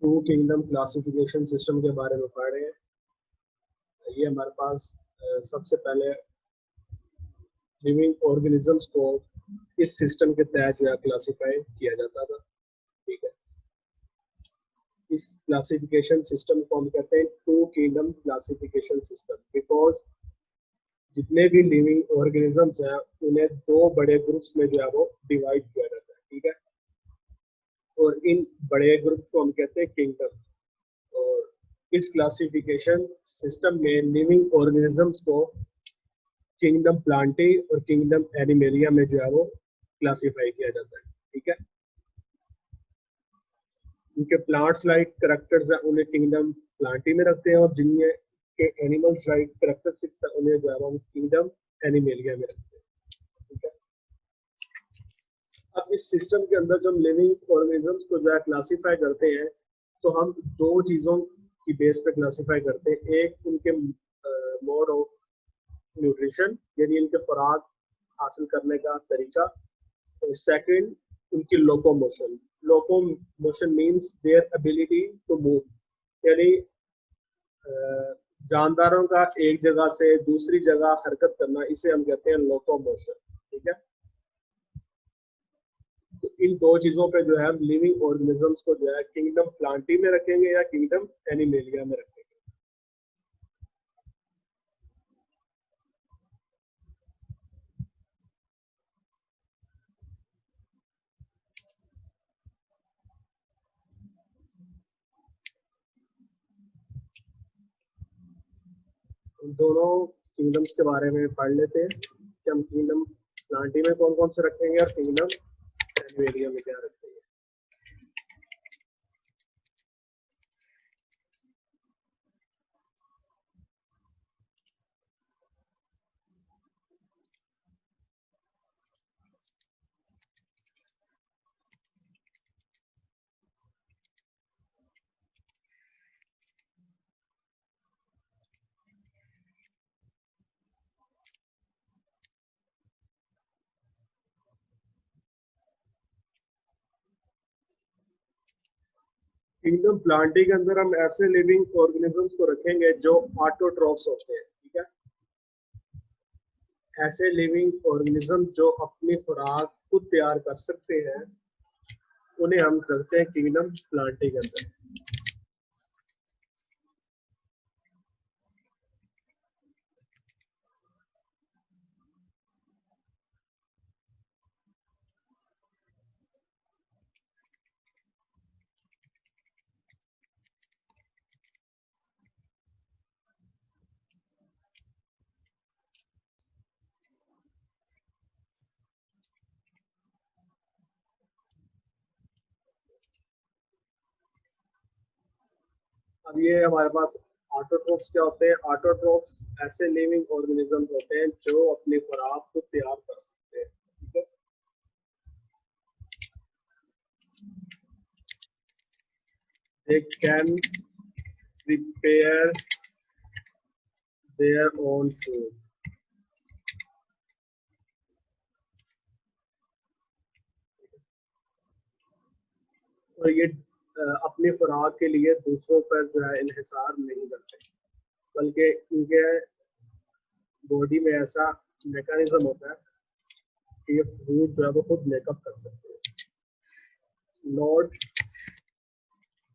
To kingdom classification system के बारे में पढ़ रहे हैं। ये हमारे पास सबसे पहले लिविंग ऑर्गेनिजम्स को इस सिस्टम के तहत जो है क्लासिफाई किया जाता था। ठीक है, इस क्लासिफिकेशन सिस्टम को हम कहते हैं two kingdom classification system, because जितने भी लिविंग ऑर्गेनिजम्स हैं उन्हें दो बड़े ग्रुप्स में जो है वो डिवाइड किया जाता है। ठीक है, और इन बड़े ग्रुप्स को हम कहते हैं किंगडम। और इस क्लासिफिकेशन सिस्टम में लिविंग ऑर्गेनिजम्स को किंगडम प्लांटी और किंगडम एनिमेलिया में जो है वो क्लासिफाई किया जाता है। ठीक है, उनके प्लांट्स लाइक कैरेक्टर्स है उन्हें किंगडम प्लांटी में रखते हैं, और जिनमें के एनिमल्स लाइक कैरेक्टरिस्टिक्स है उन्हें जो है वो किंगडम एनिमेलिया में रखते हैं। ठीक है, अब इस सिस्टम के अंदर जब लिविंग ऑर्गेनिजम्स को जो है क्लासिफाई करते हैं तो हम दो चीजों की बेस पे क्लासिफाई करते हैं। एक उनके मोड ऑफ न्यूट्रिशन, यानी इनके खुराक हासिल करने का तरीका, और सेकंड उनकी locomotion. Locomotion means their ability to move, यानी जानदारों का एक जगह से दूसरी जगह हरकत करना, इसे हम कहते हैं लोकोमोशन। ठीक है, तो इन दो चीजों पे जो है लिविंग ऑर्गेनिजम्स को जो है किंगडम प्लांटी में रखेंगे या किंगडम एनिमेलिया में रखेंगे। दोनों किंगडम्स के बारे में पढ़ लेते हैं कि हम किंगडम प्लांटी में कौन कौन से रखेंगे और किंगडम एनिमेलिया में क्या रखेंगे। किंगडम प्लांटी के अंदर हम ऐसे लिविंग ऑर्गेनिजम्स को रखेंगे जो ऑटोट्रॉफ्स होते हैं। ठीक है, ऐसे लिविंग ऑर्गेनिज्म जो अपनी खुराक खुद तैयार कर सकते हैं उन्हें हम करते हैं किंगडम प्लांटी के अंदर। अब ये हमारे पास ऑटोट्रॉफ्स क्या होते हैं। ऑटोट्रॉफ्स ऐसे लिविंग ऑर्गेनिजम्स होते हैं जो अपनी खुराक खुद तैयार कर सकते हैं। ठीक है, they can prepare their own food। और ये अपनी खुराक के लिए दूसरों पर जो है इन्हिसार नहीं करते, बल्कि इनके बॉडी में ऐसा मैकेनिज्म होता है कि ये फूड जो है वो खुद मेकअप कर सकते हैं, not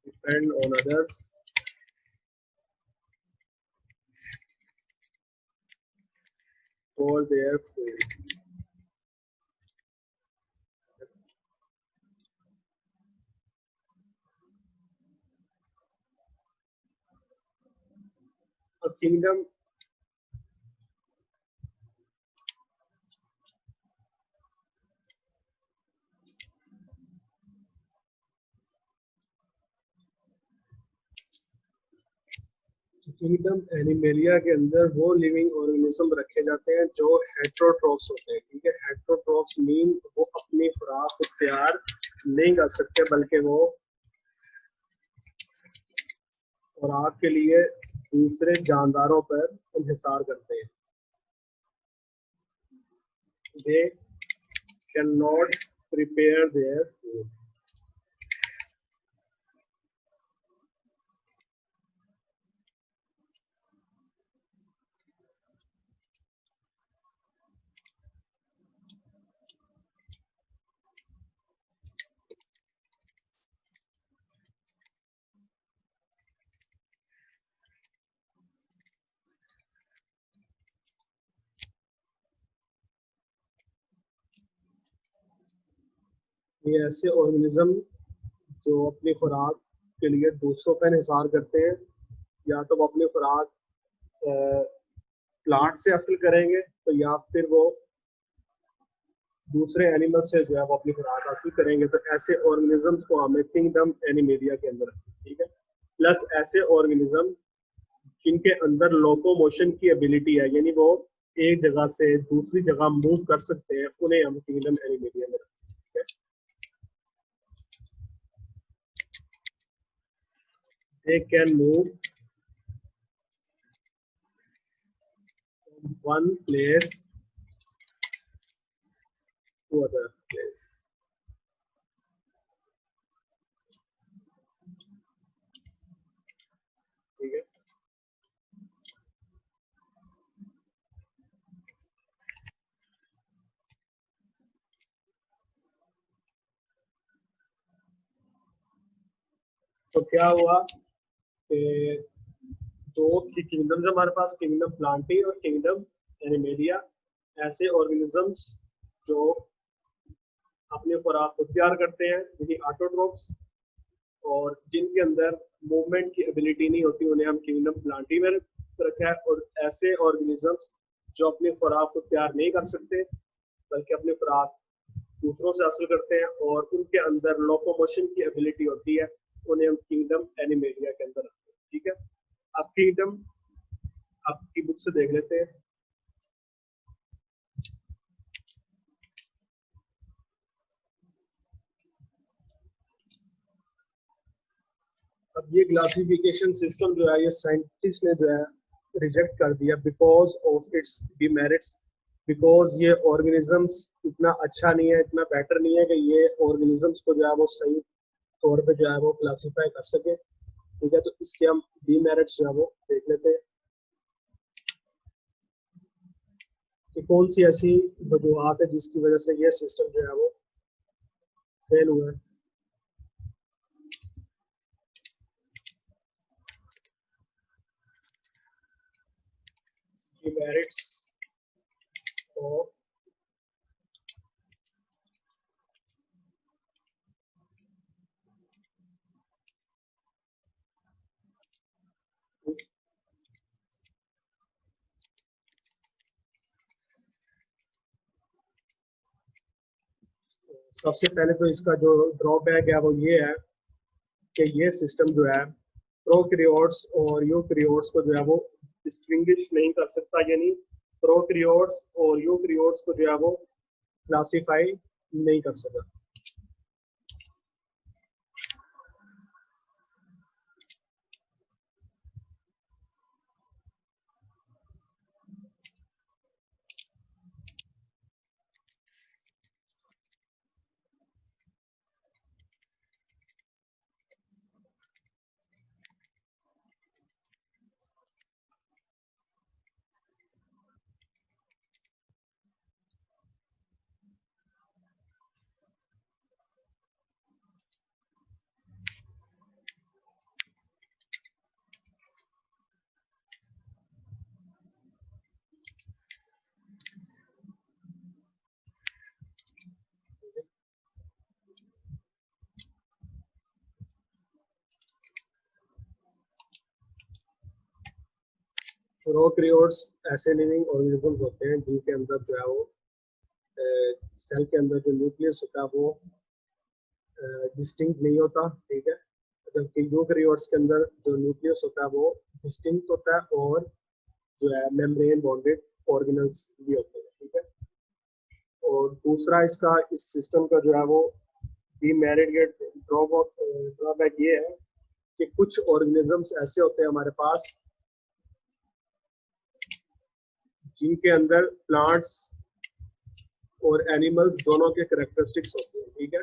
depend on others for their food. अब किंगडम किंगडम एनिमेलिया के अंदर वो लिविंग ऑर्गेनिज्म रखे जाते हैं जो हेट्रोट्रॉफ्स होते हैं। ठीक है, हेट्रोट्रॉफ्स मीन वो अपनी खुराक को तैयार नहीं कर सकते, बल्कि वो खुराक के लिए दूसरे जानदारों पर इन्हिसार करते हैं। They can not prepare their food. ये ऐसे ऑर्गेनिज्म जो अपनी खुराक के लिए दूसरों पर इंहिसार करते हैं, या तो वो अपनी खुराक प्लांट से हासिल करेंगे, तो या फिर वो दूसरे एनिमल से जो है वो अपनी खुराक हासिल करेंगे। तो ऐसे ऑर्गेनिजम्स को हमें किंगडम एनिमेलिया के अंदर रखते हैं, ठीक है। प्लस ऐसे ऑर्गेनिज्म जिनके अंदर लोकोमोशन की एबिलिटी है, यानी वो एक जगह से दूसरी जगह मूव कर सकते हैं, उन्हें हम किंगडम एनिमेलिया में रखते हैं, ठीक है। They can move from one place to other place, ठीक है। तो क्या हुआ कि दो की किंगडम्स हमारे पास, किंगडम प्लांटी और किंगडम एनिमेलिया। ऐसे ऑर्गेनिजम्स जो अपने खुराक को तैयार करते हैं, यदि ऑटोट्रोफ्स, और जिनके अंदर मूवमेंट की एबिलिटी नहीं होती, उन्हें हम किंगडम प्लांटी में रखा है। और ऐसे ऑर्गेनिजम्स जो अपनी खुराक को तैयार नहीं कर सकते, बल्कि अपनी खुराक दूसरों से हासिल करते हैं और उनके अंदर लोकोमोशन की एबिलिटी होती है, उन्हें हम किंगडम एनिमेलिया के अंदर रखते हैं, ठीक है। अब किंगडम आपकी बुक से देख लेते हैं। अब ये क्लासिफिकेशन सिस्टम जो है, ये साइंटिस्ट ने जो है रिजेक्ट कर दिया because of its demerits. Because ये ऑर्गेनिजम्स इतना अच्छा नहीं है, इतना बेटर नहीं है कि ये ऑर्गेनिजम्स को जो है वो सही तौर पे जो है वो क्लासीफाई कर सके, ठीक है। तो इसके हम डिमेरिट्स जो है वो देख लेते हैं कि कौन सी ऐसी वजूहत है जिसकी वजह से ये सिस्टम जो है वो फेल हुआ है। डिमेरिट्स ऑफ सबसे पहले तो इसका जो ड्रॉबैक है वो ये है कि ये सिस्टम जो है प्रोकैरियोट्स और यूकैरियोट्स को जो है वो डिस्टिंग्विश नहीं कर सकता, यानी प्रोकैरियोट्स और यूकैरियोट्स को जो है वो क्लासिफाई नहीं कर सकता। प्रोकैरियोट्स ऐसे लिविंग ऑर्गेनिजम्स होते हैं जिनके अंदर जो है वो सेल के अंदर जो न्यूक्लियस होता है वो डिस्टिंक्ट नहीं होता, ठीक है। जबकि यूकैरियोट्स के अंदर जो न्यूक्लियस होता है वो डिस्टिंक्ट होता है और जो है मेम्ब्रेन बॉन्डेड ऑर्गेनल्स भी होते हैं, ठीक है। और दूसरा इसका इस सिस्टम का जो है वो डीमेरिट ड्रॉबैक ये है कि कुछ ऑर्गेनिजम्स ऐसे होते हैं हमारे पास जिनके अंदर प्लांट्स और एनिमल्स दोनों के करेक्टरिस्टिक्स होते हैं, ठीक है।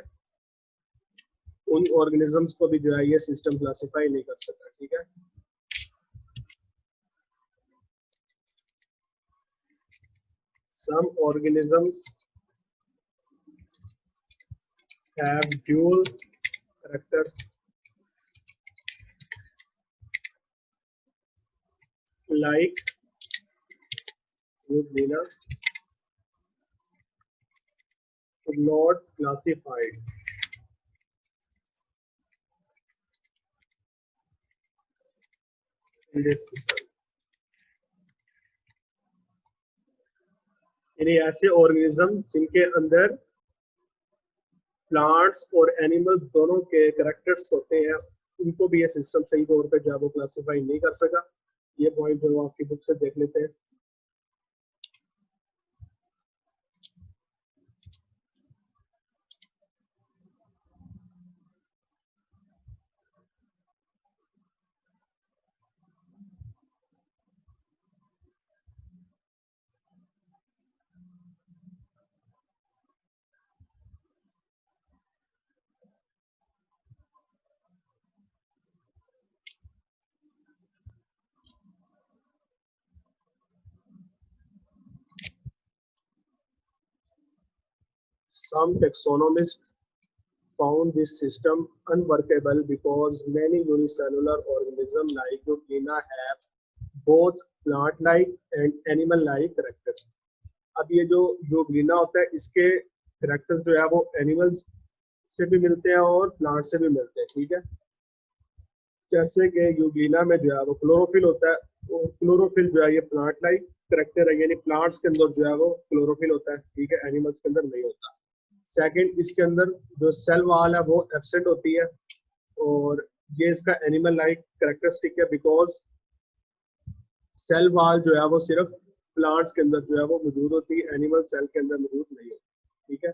उन ऑर्गेनिजम्स को भी जो है ये सिस्टम क्लासिफाई नहीं कर सकता, ठीक है। Some organisms have dual characters like Euglena, not classified in this system. यानी ऐसे ऑर्गेनिज्म जिनके अंदर प्लांट्स और एनिमल दोनों के करेक्टर्स होते हैं, उनको भी ये सिस्टम सही तौर पे जो है वो क्लासिफाई नहीं कर सका। ये पॉइंट जो आपकी बुक से देख लेते हैं। Some taxonomists found this system unworkable because many unicellular organisms like Euglena have both plant-like and animal-like characters. अब ये जो यूग्लिना होता है, इसके कैरेक्टर्स जो है वो एनिमल्स से भी मिलते हैं और प्लांट से भी मिलते हैं, ठीक है। जैसे कि यूग्लिना में जो है वो क्लोरोफिल होता है, और क्लोरोफिल जो है ये प्लांट लाइक कैरेक्टर है, यानी प्लांट्स के अंदर जो है वो क्लोरोफिल होता है, ठीक है, एनिमल्स के अंदर नहीं होता। सेकंड, इसके अंदर जो सेल वॉल है वो एब्सेंट होती है, और ये इसका एनिमल लाइक कैरेक्टरिस्टिक है बिकॉज सेल वॉल जो है वो सिर्फ प्लांट्स के अंदर जो है वो मौजूद होती है, एनिमल सेल के अंदर मौजूद नहीं होती, ठीक है।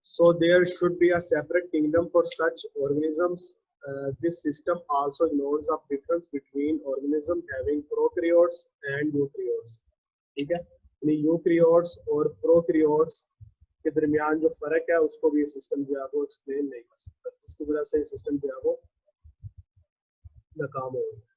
So there should be a separate kingdom for such organisms. This system also ignores the difference between organisms having prokaryotes and eukaryotes, ठीक है। यानी यूकैरियोट्स और प्रोकैरियोट्स के दरमियान जो फर्क है उसको भी ये सिस्टम जो है वो एक्सप्लेन नहीं कर सकता, जिसकी वजह से ये सिस्टम जो है वो नाकाम हो गया।